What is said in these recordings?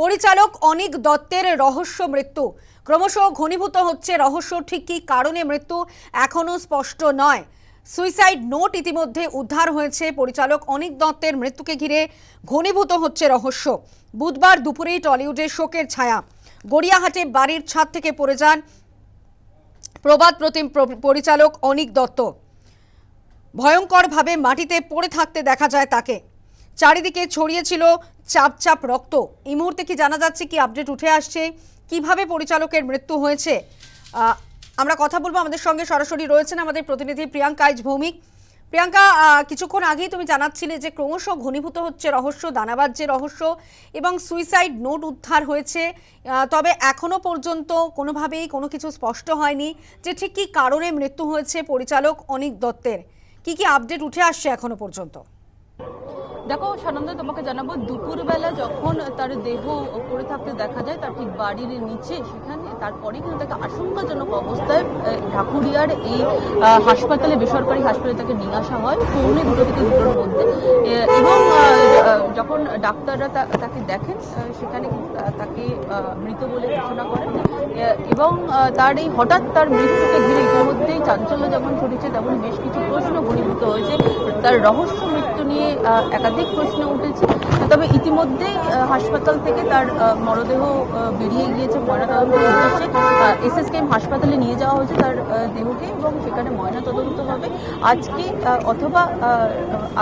পরিচালক অনিক দত্তের রহস্য মৃত্যু ক্রমশ ঘনীভূত হচ্ছে। রহস্য ঠিক কী কারণে মৃত্যু এখনো স্পষ্ট নয়। সুইসাইড নোট ইতিমধ্যে উদ্ধার হয়েছে। পরিচালক অনিক দত্তের মৃত্যুকে ঘিরে ঘনীভূত হচ্ছে রহস্য। বুধবার দুপুরেই টলিউডে শোকের ছায়া। গড়িয়াহাটে বাড়ির ছাদ থেকে পড়ে যান প্রবাদ প্রতিম পরিচালক অনিক দত্ত। ভয়ঙ্করভাবে মাটিতে পড়ে থাকতে দেখা যায় তাকে। চারিদিকে ছড়িয়েছিল চাপ চাপ রক্ত। এই মুহূর্তে কি জানা যাচ্ছে, কি আপডেট উঠে আসছে, কিভাবে পরিচালকের মৃত্যু হয়েছে? আমরা কথা বলবো। আমাদের সঙ্গে সরাসরি রয়েছেন আমাদের প্রতিনিধি প্রিয়াঙ্কা আইচ ভৌমিক। প্রিয়াঙ্কা, কিছুক্ষণ আগেই তুমি জানাচ্ছিলে যে ক্রমশ ঘনীভূত হচ্ছে রহস্য, দানাবাজ্যে রহস্য এবং সুইসাইড নোট উদ্ধার হয়েছে। তবে এখনো পর্যন্ত কোনোভাবেই কোনো কিছু স্পষ্ট হয়নি যে ঠিক কী কারণে মৃত্যু হয়েছে পরিচালক অনিক দত্তের। কি কি আপডেট উঠে আসছে এখনো পর্যন্ত? দেখো সানন্দা, তোমাকে জানাবো, দুপুরবেলা যখন তার দেহ পড়ে থাকতে দেখা যায় তার ঠিক বাড়ির নিচে, সেখানে তারপরে কিন্তু তাকে আশঙ্কাজনক অবস্থায় ঢাকুরিয়ার এই হাসপাতালে, বেসরকারি হাসপাতালে তাকে নিয়ে আসা হয় পৌনে 2 থেকে 2টোর মধ্যে। এবং যখন ডাক্তাররা তাকে দেখেন, সেখানে কিন্তু তাকে মৃত বলে ঘোষণা করেন। এবং তার এই হঠাৎ তার মৃত্যুকে ঘিরে ইতিমধ্যেই চাঞ্চল্য যেমন ছড়িয়েছে, তেমন বেশ কিছু প্রশ্ন ঘনীভূত হয়েছে। তার রহস্য মৃত্যু নিয়ে একাধিক প্রশ্ন উঠেছে। তবে ইতিমধ্যেই হাসপাতাল থেকে তার মরদেহ বেরিয়ে গিয়েছে ময়নাতদন্তের উদ্দেশ্যে। এসএসকেএম হাসপাতালে নিয়ে যাওয়া হয়েছে তার দেহকে, এবং সেখানে ময়নাতদন্ত হবে আজকে অথবা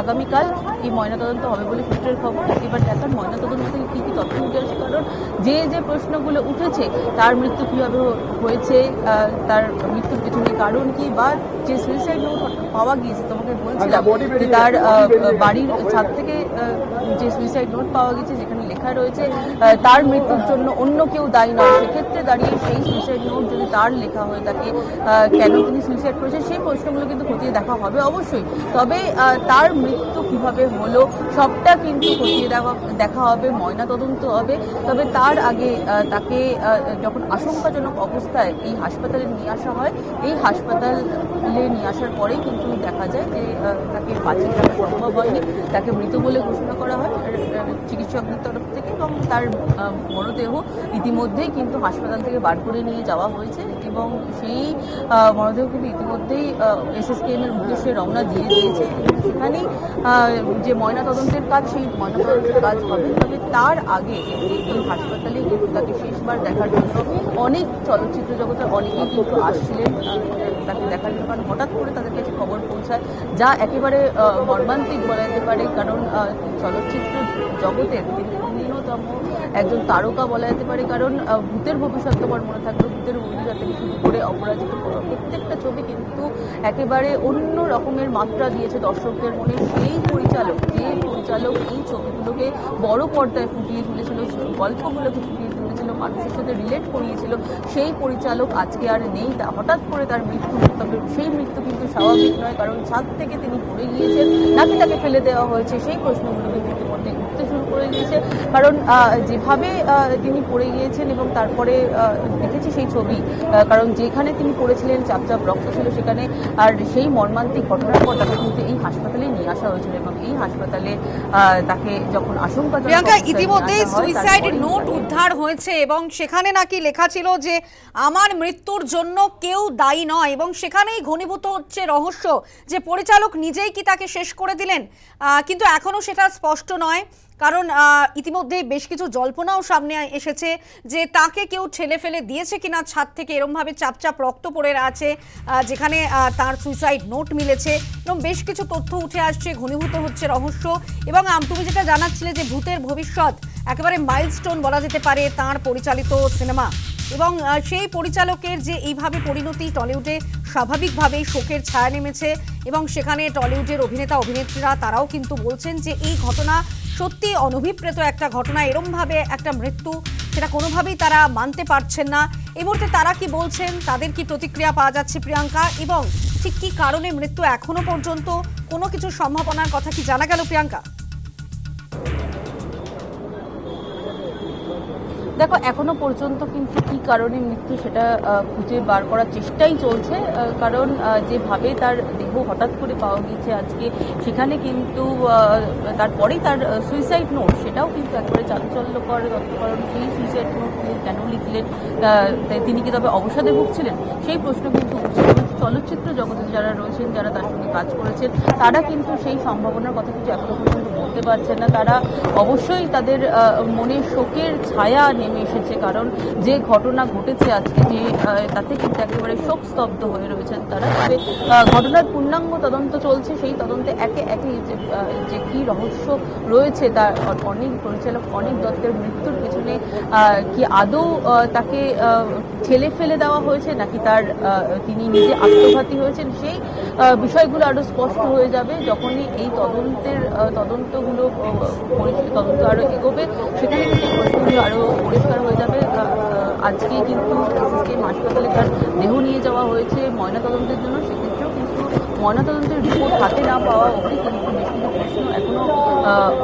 আগামীকাল। এই ময়নাতদন্ত হবে বলে সূত্রের খবর। এবার দেখার ময়নাতদন্ত থেকে কী কী তথ্য উঠে আসে, কারণ যে প্রশ্নগুলো উঠেছে, তার মৃত্যু কীভাবে হয়েছে, তার মৃত্যুর পেছনে কারণ কি, বা যে সুইসাইড নোট পাওয়া গিয়েছে, তোমাকে বলছিলাম যে তার বাড়ির ছাদ থেকে যে সুইসাইড নোট পাওয়া গেছে, যেখানে লেখা রয়েছে তার মৃত্যুর জন্য অন্য কেউ দায়ী নয়। সেক্ষেত্রে দাঁড়িয়ে সেই সুইসাইড নোট যদি তার লেখা হয়ে থাকে, কেন তিনি সুইসাইড করেছেন, সেই প্রশ্নগুলো কিন্তু খতিয়ে দেখা হবে অবশ্যই। তবে তার মৃত্যু কিভাবে হলো সবটা কিন্তু খতিয়ে দেখা হবে, ময়নাতদন্ত হবে। তবে তার আগে তাকে যখন আশঙ্কাজনক অবস্থায় এই হাসপাতালে নিয়ে আসা হয়, এই হাসপাতালে নিয়ে আসার পরেই কিন্তু দেখা যায় যে তাকে বাঁচিয়ে রাখা সম্ভব হয়নি। তাকে মৃত বলে ঘোষণা করা হয় চিকিৎসকদের তরফ থেকে, এবং তার মরদেহ ইতিমধ্যেই কিন্তু হাসপাতাল থেকে বার করে নিয়ে যাওয়া হয়েছে। এবং সেই মরদেহ কিন্তু ইতিমধ্যেই এসএসকেএম এর উদ্দেশ্যে রওনা দিয়ে দিয়েছে। সেখানেই যে ময়নাতদন্তের কাজ, সেই ময়নাতদন্তের কাজ হবে। তবে তার আগে এই হাসপাতালে কিন্তু তাকে শেষবার দেখার জন্য অনেক চলচ্চিত্র জগতের অনেকেই কিন্তু আসছিলেন তাকে দেখার জন্য, কারণ হঠাৎ করে তাদের কাছে খবর পৌঁছায়, যা একেবারে মর্মান্তিক বলা যেতে পারে। কারণ চলচ্চিত্র জগতের অন্যতম একজন তারকা বলা যেতে পারে। কারণ ভূতের ভবিষ্যৎ তোমার মনে থাকবে, ভূতের ভবিষ্যৎ থেকে শুরু করে অপরাজিত প্রত্যেকটা ছবি কিন্তু একেবারে অন্য রকমের মাত্রা দিয়েছে দর্শকদের মনে। সেই পরিচালক, যে পরিচালক এই ছবিগুলোকে বড় পর্দায় ফুটিয়ে তুলেছিল, গল্পগুলোকে ফুটিয়ে তুলেছিল, মানুষের সাথে রিলেট করিয়েছিল, সেই পরিচালক আজকে আর নেই। হঠাৎ করে তার মৃত্যু, তবে সেই মৃত্যু কিন্তু স্বাভাবিক নয়, কারণ ছাদ থেকে তিনি পড়ে গিয়েছেন, নাকি তাকে ফেলে দেওয়া হয়েছে, সেই প্রশ্নগুলো কিন্তু ইতিমধ্যে উঠতে শুরু করে দিয়েছে। কারণ যেভাবে তিনি পড়ে গিয়েছেন, এবং তারপরে দেখেছি সেই ছবি, কারণ যেখানে তিনি পড়েছিলেন চাপ চাপ রক্ত ছিল সেখানে। আর সেই মর্মান্তিক ঘটনার পর তাকে কিন্তু এই হাসপাতালে নিয়ে আসা হয়েছিল, এবং এই হাসপাতালে তাকে যখন আশঙ্কাজনক ইতিমধ্যে সুইসাইড নোট উদ্ধার হয়েছে, এবং সেখানে নাকি লেখা ছিল যে আমার মৃত্যুর জন্য কেউ দায়ী নয়। এবং সেখানেই ঘনীভূত হচ্ছে রহস্য যে পরিচালক নিজেই কি তাকে শেষ করে দিলেন, কিন্তু এখনো সেটা স্পষ্ট নয়। কারণ ইতিমধ্যে বেশ কিছু জল্পনাও সামনে এসেছে যে তাকে কেউ ঠেলে ফেলে দিয়েছে কিনা ছাদ থেকে, এরমভাবে চাপ চাপ রক্ত পড়ে আছে যেখানে তার সুইসাইড নোট মিলেছে, এবং বেশ কিছু তথ্য উঠে আসছে, ঘনীভূত হচ্ছে রহস্য। এবং তুমি যেটা জানাচ্ছিলে যে ভূতের ভবিষ্যৎ একেবারে মাইলস্টোন বলা যেতে পারে তার পরিচালিত সিনেমা, এবং সেই পরিচালকের যে এইভাবে পরিণতি, টলিউডে স্বাভাবিকভাবেই শোকের ছায়া নেমেছে। এবং সেখানে টলিউডের অভিনেতা অভিনেত্রীরা তারাও কিন্তু বলছেন যে এই ঘটনা সত্যি অনভিপ্রেত একটা ঘটনা, এরমভাবে একটা মৃত্যু সেটা কোনোভাবেই তারা মানতে পারছেন না। এই মুহূর্তে তারা কি বলছেন, তাদের কি প্রতিক্রিয়া পাওয়া যাচ্ছে প্রিয়াঙ্কা, এবং ঠিক কী কারণে মৃত্যু এখনো পর্যন্ত কোনো কিছু সম্ভাবনার কথা কি জানা গেল প্রিয়াঙ্কা? দেখো এখনো পর্যন্ত কিন্তু কি কারণে মৃত্যু সেটা খুঁজে বার করার চেষ্টাই চলছে, কারণ যেভাবে তার দেহ হঠাৎ করে পাওয়া গিয়েছে আজকে, সেখানে কিন্তু তারপরেই তার সুইসাইড নোট, সেটাও কিন্তু একবারে চাঞ্চল্যকর তথ্য। কারণ সেই সুইসাইড নোট কেন লিখলেন, তিনি কি তবে অবসাদে ভুগছিলেন, সেই প্রশ্ন কিন্তু উঠছে। চলচ্চিত্র জগতে যারা রয়েছেন, যারা তার সঙ্গে কাজ করেছেন, তারা কিন্তু সেই সম্ভাবনার কথা কিছু এখনো পর্যন্ত বলতে পারছেন না। তারা অবশ্যই তাদের মনে শোকের ছায়া নেমে এসেছে, কারণ যে ঘটনা ঘটেছে আজকে, যে তাতে কিন্তু একেবারে শোক স্তব্ধ হয়ে রয়েছেন তারা। তবে ঘটনার পূর্ণাঙ্গ তদন্ত চলছে, সেই তদন্তে একে একে যে কী রহস্য রয়েছে, তার পরিচালক অনিক দত্তের মৃত্যুর পিছনে কি আদৌ তাকে ঠেলে ফেলে দেওয়া হয়েছে, নাকি তিনি নিজে আত্মঘাতী হয়েছেন, সেই বিষয়গুলো আরও স্পষ্ট হয়ে যাবে যখনই এই তদন্তগুলো তদন্ত আরও এগোবে। সেখানে কিন্তু এই প্রশ্নগুলো আরও পরিষ্কার হয়ে যাবে। আজকে কিন্তু এসএসকেএম হাসপাতালে তার দেহ নিয়ে যাওয়া হয়েছে ময়নাতদন্তের জন্য। সেক্ষেত্রেও কিন্তু ময়নাতদন্তের রিপোর্ট হাতে না পাওয়া অবধি কিন্তু বেশ কিছু প্রশ্ন এখনও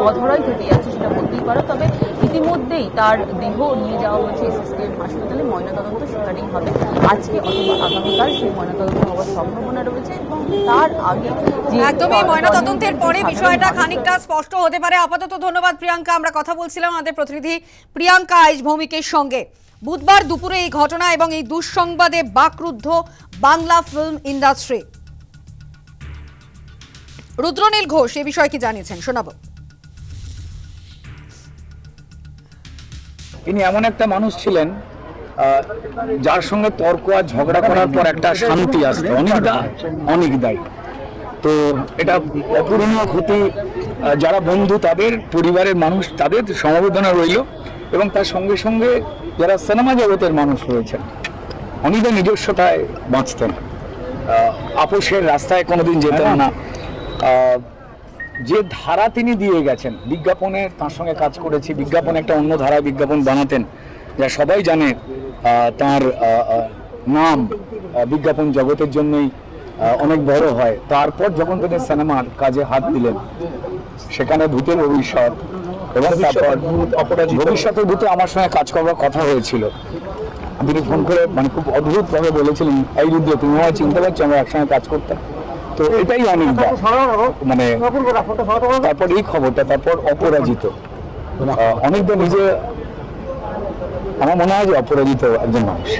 অধরাই থেকে যাচ্ছে, সেটা বলতেই পারো। তবে ইতিমধ্যেই তার দেহ নিয়ে যাওয়া হয়েছে এসএসকেএম হাসপাতালে, ময়নাতদন্ত সেখানেই হবে। আজকে অথবা আগামীকাল সেই ময়নাতদন্ত হওয়ার সম্ভাবনা রয়েছে, এবং তার আগে যে একদমই ময়নাতদন্তের পরে বিষয়টা খানিকটা স্পষ্ট হতে পারে। আপাতত ধন্যবাদ প্রিয়াঙ্কা। আমরা কথা বলছিলাম আমাদের প্রতিনিধি প্রিয়াঙ্কা আইচ ভৌমিকের সঙ্গে। বুধবার দুপুরে এই ঘটনা এবং এই দুঃসংবাদে বাকরুদ্ধ বাংলা ফিল্ম ইন্ডাস্ট্রি। রুদ্রনীল ঘোষ এই বিষয়ে কি জানিয়েছেন শোনাবো। ইনি এমন একটা মানুষ ছিলেন যার সঙ্গে তর্ক আর ঝগড়া করার পর একটা শান্তি আসতো, অনেকদাই। তো এটা অপূরণীয় ক্ষতি। যারা বন্ধু, তাদের পরিবারের মানুষ, তাদের সমবেদনা রইল, এবং তার সঙ্গে সঙ্গে যারা সিনেমা জগতের মানুষ রয়েছেন, অনেকটা নিজস্বতায় বাঁচতেন, আপোষের রাস্তায় কোনোদিন যেতেন না। যে ধারা তিনি দিয়ে গেছেন, বিজ্ঞাপনে তার সঙ্গে কাজ করেছি, বিজ্ঞাপনে একটা অন্য ধারায় বিজ্ঞাপন বানাতেন, যা সবাই জানে। তার নাম বিজ্ঞাপন জগতের জন্যই অনেক বড় হয়। তারপর যখন তিনি সিনেমার কাজে হাত দিলেন, সেখানে ভূতের ভবিষ্যৎ এবং তারপর ভবিষ্যতের ভূতে আমার সঙ্গে কাজ করার কথা হয়েছিল। তিনি ফোন করে মানে খুব অদ্ভুতভাবে বলেছিলেন, এই রুদ্র, তুমি আমায় চিনতে পারছো, আমরা একসঙ্গে কাজ করতাম। তো এটাই অনেকটা মানে তারপর এই খবরটা, তারপর অপরাজিত। অনেকটা নিজে আমার মনে হয় যে অপরাজিত একজন মানুষ।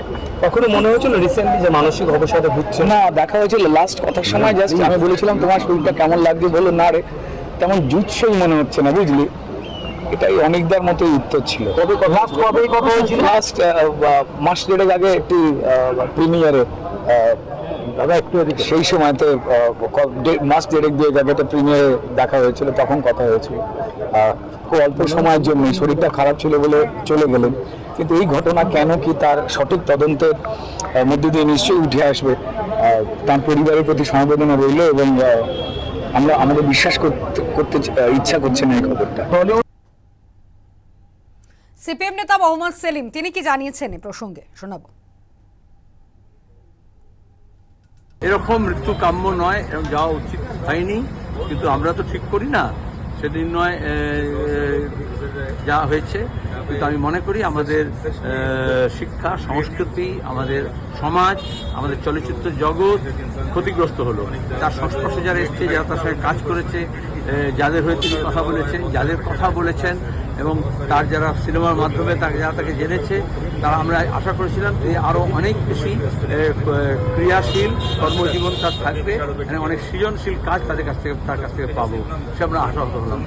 কখনো মনে হয়েছিল রিসেন্টলি যে মানসিক অবসাদে ভুগছে? না, দেখা হয়েছিল লাস্ট কথার সময়। জাস্ট আমি বলেছিলাম তোমার শরীরটা কেমন লাগছে, বললো না রে তেমন জুৎসই মনে হচ্ছে না, বুঝলি। এটাই অনেকদার মতোই উত্তর ছিল। লাস্ট মাস দেড়েক আগে একটি প্রিমিয়ারে, দাদা একটু সেই সময়তে মাস দেড়েক দুয়েক আগে একটা প্রিমিয়ারে দেখা হয়েছিল, তখন কথা হয়েছিল। খুব অল্প সময়ের জন্য শরীরটা খারাপ ছিল বলে চলে গেলেন। কিন্তু এই ঘটনা কেন কি, তার সঠিক তদন্তের মধ্যে দিয়ে নিশ্চয়ই উঠে আসবে। তার পরিবারের প্রতি সমবেদনা রইল, এবং আমরা আমাদের বিশ্বাস করতে ইচ্ছা করছে না এই খবরটা। সিপিএম নেতা মোহাম্মদ সেলিম তিনি কি জানিয়েছেন এ প্রসঙ্গে শোনাবো। এরকম মৃত্যু কাম্য নয়, এরকম যাওয়া উচিত হয়নি, কিন্তু আমরা তো ঠিক করি না, সেদিন নয় যা হয়েছে। কিন্তু আমি মনে করি আমাদের শিক্ষা, সংস্কৃতি, আমাদের সমাজ, আমাদের চলচ্চিত্র জগৎ ক্ষতিগ্রস্ত হলো। তার সংস্পর্শে যারা এসছে, যারা তার সঙ্গে কাজ করেছে, যাদের হয়ে তিনি কথা বলেছেন, যাদের কথা বলেছেন, এবং তার যারা সিনেমার মাধ্যমে যারা তাকে জেনেছে, তারা আমরা আশা করেছিলাম যে আরও অনেক বেশি ক্রিয়াশীল কর্মজীবন তার থাকবে, অনেক সৃজনশীল কাজ তার কাছ থেকে পাবো, সে আমরা আশাহত হলাম।